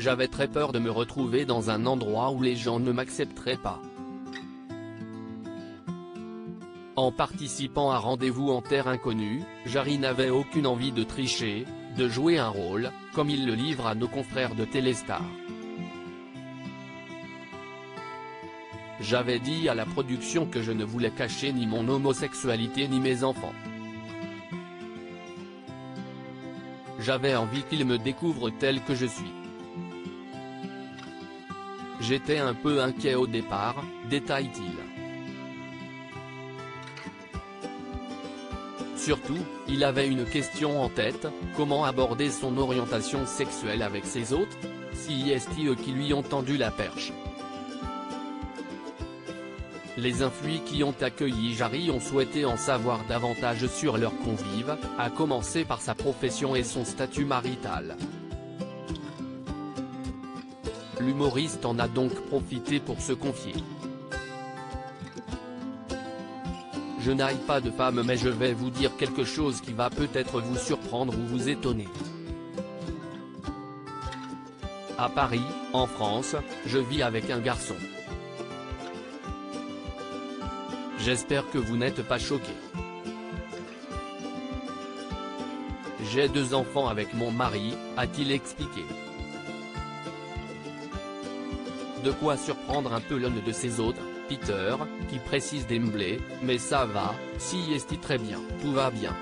J'avais très peur de me retrouver dans un endroit où les gens ne m'accepteraient pas. En participant à Rendez-vous en terre inconnue, Jarry n'avait aucune envie de tricher, de jouer un rôle, comme il le livre à nos confrères de Téléstar. J'avais dit à la production que je ne voulais cacher ni mon homosexualité ni mes enfants. J'avais envie qu'ils me découvrent tel que je suis. J'étais un peu inquiet au départ, détaille-t-il. Surtout, il avait une question en tête, comment aborder son orientation sexuelle avec ses hôtes, si est eux qui lui ont tendu la perche. Les influis qui ont accueilli Jarry ont souhaité en savoir davantage sur leurs convives, à commencer par sa profession et son statut marital. L'humoriste en a donc profité pour se confier. Je n'aille pas de femme mais je vais vous dire quelque chose qui va peut-être vous surprendre ou vous étonner. À Paris, en France, je vis avec un garçon. J'espère que vous n'êtes pas choqués. J'ai 2 enfants avec mon mari, a-t-il expliqué. De quoi surprendre un peu l'un de ses hôtes, Peter, qui précise d'emblée, mais ça va, si est très bien, tout va bien.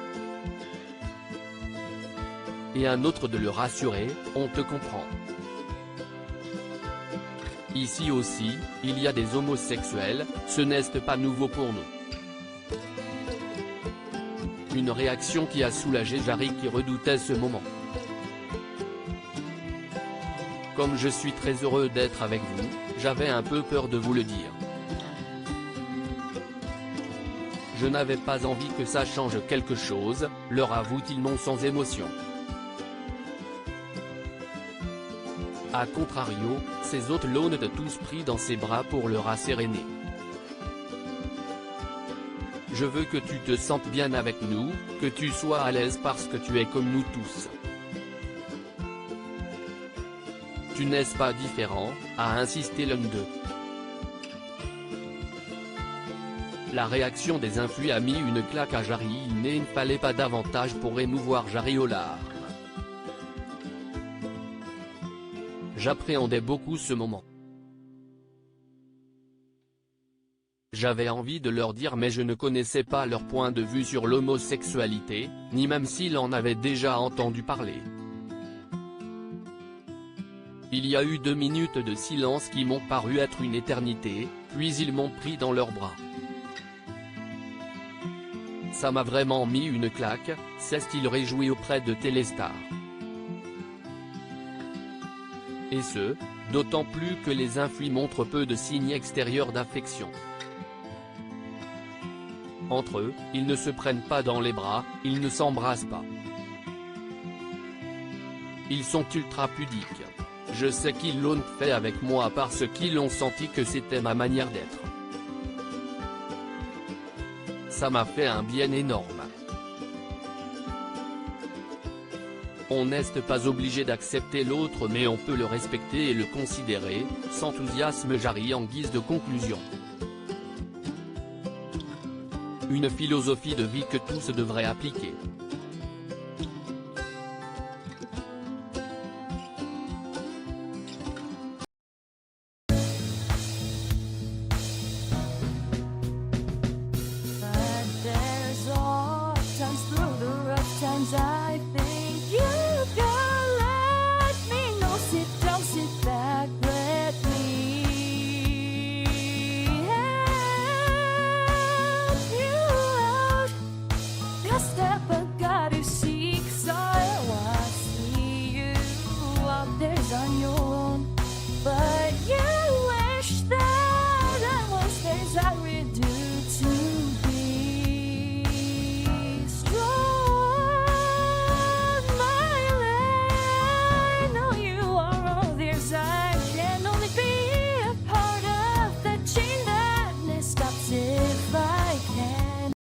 Et un autre de le rassurer, on te comprend. Ici aussi, il y a des homosexuels, ce n'est pas nouveau pour nous. Une réaction qui a soulagé Jarry qui redoutait ce moment. Comme je suis très heureux d'être avec vous, j'avais un peu peur de vous le dire. Je n'avais pas envie que ça change quelque chose, leur avoue-t-il non sans émotion. A contrario, ses hôtes l'ont tous pris dans ses bras pour le rasséréner. Je veux que tu te sentes bien avec nous, que tu sois à l'aise parce que tu es comme nous tous. Tu n'es pas différent, a insisté l'un d'eux. La réaction des influents a mis une claque à Jarry, il ne fallait pas davantage pour émouvoir Jarry aux larmes. J'appréhendais beaucoup ce moment. J'avais envie de leur dire mais je ne connaissais pas leur point de vue sur l'homosexualité, ni même s'ils en avaient déjà entendu parler. Il y a eu 2 minutes de silence qui m'ont paru être une éternité, puis ils m'ont pris dans leurs bras. Ça m'a vraiment mis une claque, s'est-il réjoui auprès de Téléstar. Et ce, d'autant plus que les influents montrent peu de signes extérieurs d'affection. Entre eux, ils ne se prennent pas dans les bras, ils ne s'embrassent pas. Ils sont ultra pudiques. Je sais qu'ils l'ont fait avec moi parce qu'ils ont senti que c'était ma manière d'être. Ça m'a fait un bien énorme. On n'est pas obligé d'accepter l'autre mais on peut le respecter et le considérer, s'enthousiasme Jarry en guise de conclusion. Une philosophie de vie que tous devraient appliquer.